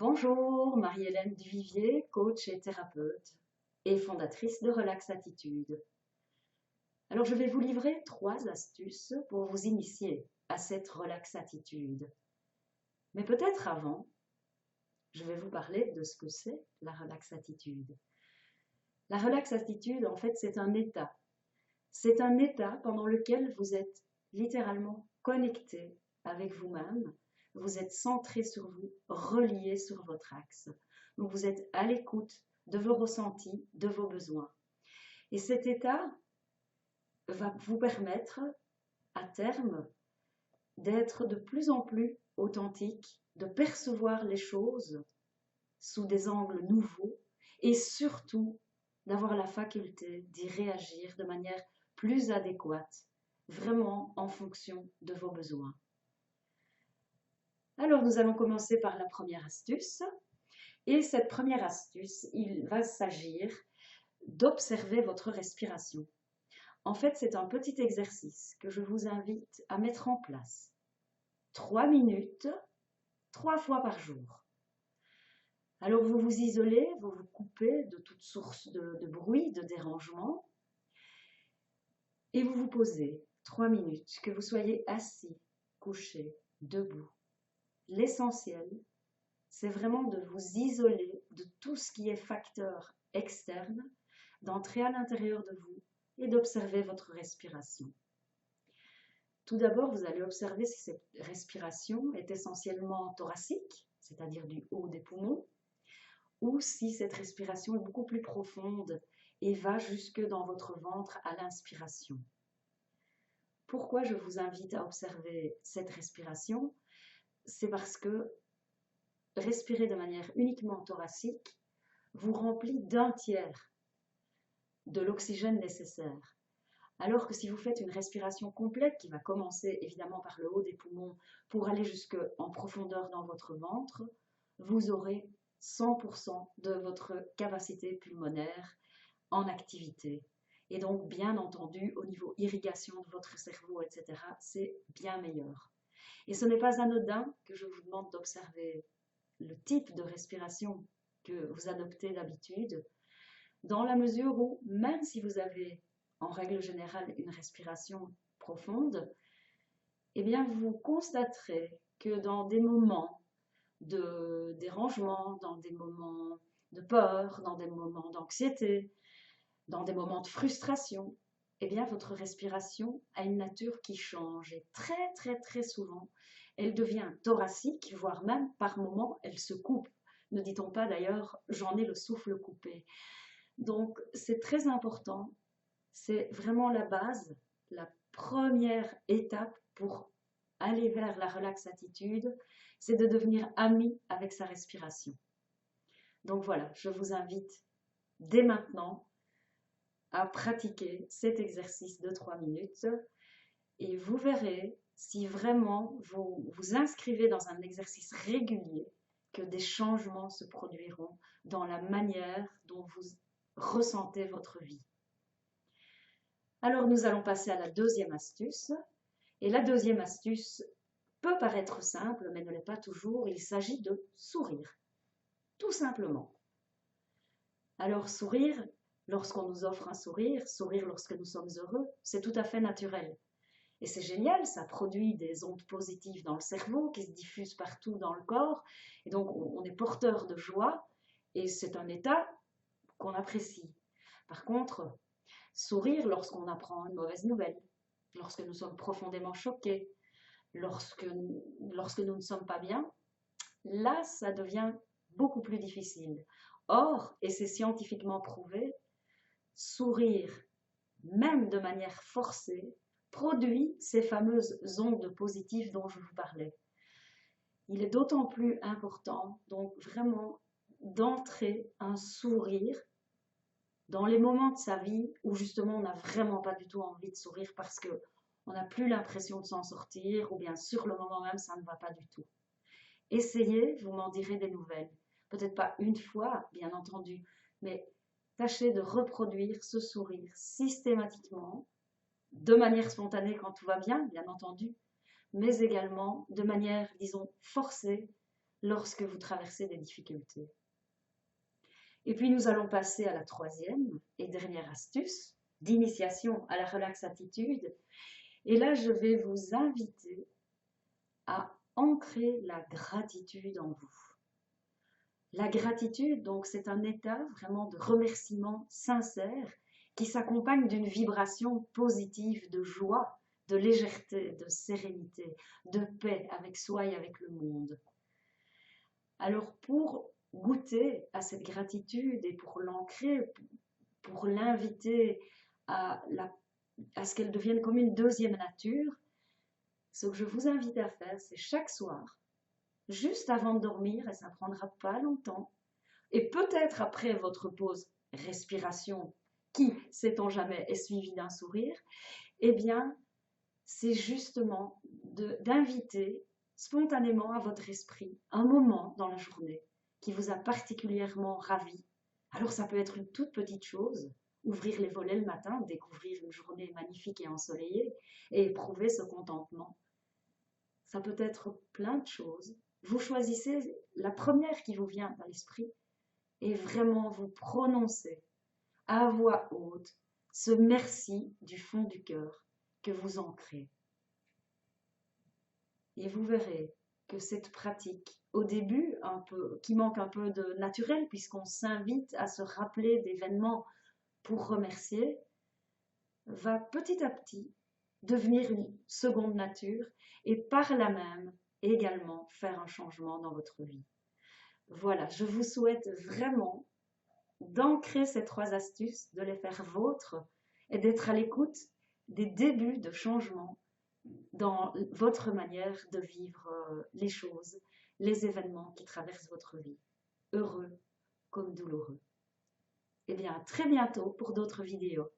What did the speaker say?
Bonjour, Marie-Hélène Duvivier, coach et thérapeute et fondatrice de Relax Attitude. Alors, je vais vous livrer 3 astuces pour vous initier à cette Relax Attitude. Mais peut-être avant, je vais vous parler de ce que c'est la Relax Attitude. La Relax Attitude, en fait, c'est un état. C'est un état pendant lequel vous êtes littéralement connecté avec vous-même. Vous êtes centré sur vous, relié sur votre axe. Donc vous êtes à l'écoute de vos ressentis, de vos besoins. Et cet état va vous permettre, à terme, d'être de plus en plus authentique, de percevoir les choses sous des angles nouveaux et surtout d'avoir la faculté d'y réagir de manière plus adéquate, vraiment en fonction de vos besoins. Alors, nous allons commencer par la première astuce. Et cette première astuce, il va s'agir d'observer votre respiration. En fait, c'est un petit exercice que je vous invite à mettre en place. 3 minutes, 3 fois par jour. Alors, vous vous isolez, vous vous coupez de toute source de bruit, de dérangement, et vous vous posez 3 minutes, que vous soyez assis, couché, debout. L'essentiel, c'est vraiment de vous isoler de tout ce qui est facteur externe, d'entrer à l'intérieur de vous et d'observer votre respiration. Tout d'abord, vous allez observer si cette respiration est essentiellement thoracique, c'est-à-dire du haut des poumons, ou si cette respiration est beaucoup plus profonde et va jusque dans votre ventre à l'inspiration. Pourquoi je vous invite à observer cette respiration? C'est parce que respirer de manière uniquement thoracique vous remplit d'un tiers de l'oxygène nécessaire. Alors que si vous faites une respiration complète qui va commencer évidemment par le haut des poumons pour aller jusque en profondeur dans votre ventre, vous aurez 100% de votre capacité pulmonaire en activité. Et donc, bien entendu, au niveau irrigation de votre cerveau, etc., c'est bien meilleur. Et ce n'est pas anodin que je vous demande d'observer le type de respiration que vous adoptez d'habitude, dans la mesure où, même si vous avez en règle générale une respiration profonde, eh bien vous constaterez que dans des moments de dérangement, dans des moments de peur, dans des moments d'anxiété, dans des moments de frustration, eh bien votre respiration a une nature qui change et très souvent, elle devient thoracique, voire même par moments, elle se coupe. Ne dit-on pas d'ailleurs, j'en ai le souffle coupé. Donc c'est très important, c'est vraiment la base, la première étape pour aller vers la relax attitude, c'est de devenir ami avec sa respiration. Donc voilà, je vous invite dès maintenant à pratiquer cet exercice de 3 minutes et vous verrez si vraiment vous vous inscrivez dans un exercice régulier que des changements se produiront dans la manière dont vous ressentez votre vie. Alors nous allons passer à la deuxième astuce. Et la deuxième astuce peut paraître simple, mais ne l'est pas toujours. Il s'agit de sourire, tout simplement. Alors sourire, lorsqu'on nous offre un sourire, sourire lorsque nous sommes heureux, c'est tout à fait naturel. Et c'est génial, ça produit des ondes positives dans le cerveau qui se diffusent partout dans le corps. Et donc on est porteur de joie et c'est un état qu'on apprécie. Par contre, sourire lorsqu'on apprend une mauvaise nouvelle, lorsque nous sommes profondément choqués, lorsque nous ne sommes pas bien, là, ça devient beaucoup plus difficile. Or, et c'est scientifiquement prouvé, sourire, même de manière forcée, produit ces fameuses ondes positives dont je vous parlais. Il est d'autant plus important, donc vraiment, d'entrer un sourire dans les moments de sa vie où justement on n'a vraiment pas du tout envie de sourire parce qu'on n'a plus l'impression de s'en sortir ou bien sur le moment même ça ne va pas du tout. Essayez, vous m'en direz des nouvelles. Peut-être pas une fois, bien entendu, mais tâchez de reproduire ce sourire systématiquement, de manière spontanée quand tout va bien, bien entendu, mais également de manière, disons, forcée, lorsque vous traversez des difficultés. Et puis nous allons passer à la troisième et dernière astuce d'initiation à la relax attitude. Et là, je vais vous inviter à ancrer la gratitude en vous. La gratitude, donc, c'est un état vraiment de remerciement sincère qui s'accompagne d'une vibration positive de joie, de légèreté, de sérénité, de paix avec soi et avec le monde. Alors, pour goûter à cette gratitude et pour l'ancrer, pour l'inviter à ce qu'elle devienne comme une deuxième nature, ce que je vous invite à faire, c'est chaque soir, juste avant de dormir, et ça ne prendra pas longtemps, et peut-être après votre pause respiration, qui, sait-on jamais, est suivie d'un sourire, eh bien, c'est justement d'inviter spontanément à votre esprit un moment dans la journée qui vous a particulièrement ravi. Alors ça peut être une toute petite chose, ouvrir les volets le matin, découvrir une journée magnifique et ensoleillée et éprouver ce contentement. Ça peut être plein de choses. Vous choisissez la première qui vous vient à l'esprit et vraiment vous prononcez à voix haute ce merci du fond du cœur que vous ancrez. Et vous verrez que cette pratique, au début, qui manque un peu de naturel, puisqu'on s'invite à se rappeler d'événements pour remercier, va petit à petit devenir une seconde nature et par là même également faire un changement dans votre vie. Voilà, je vous souhaite vraiment d'ancrer ces 3 astuces, de les faire vôtres et d'être à l'écoute des débuts de changement dans votre manière de vivre les choses, les événements qui traversent votre vie, heureux comme douloureux. Eh bien, à très bientôt pour d'autres vidéos.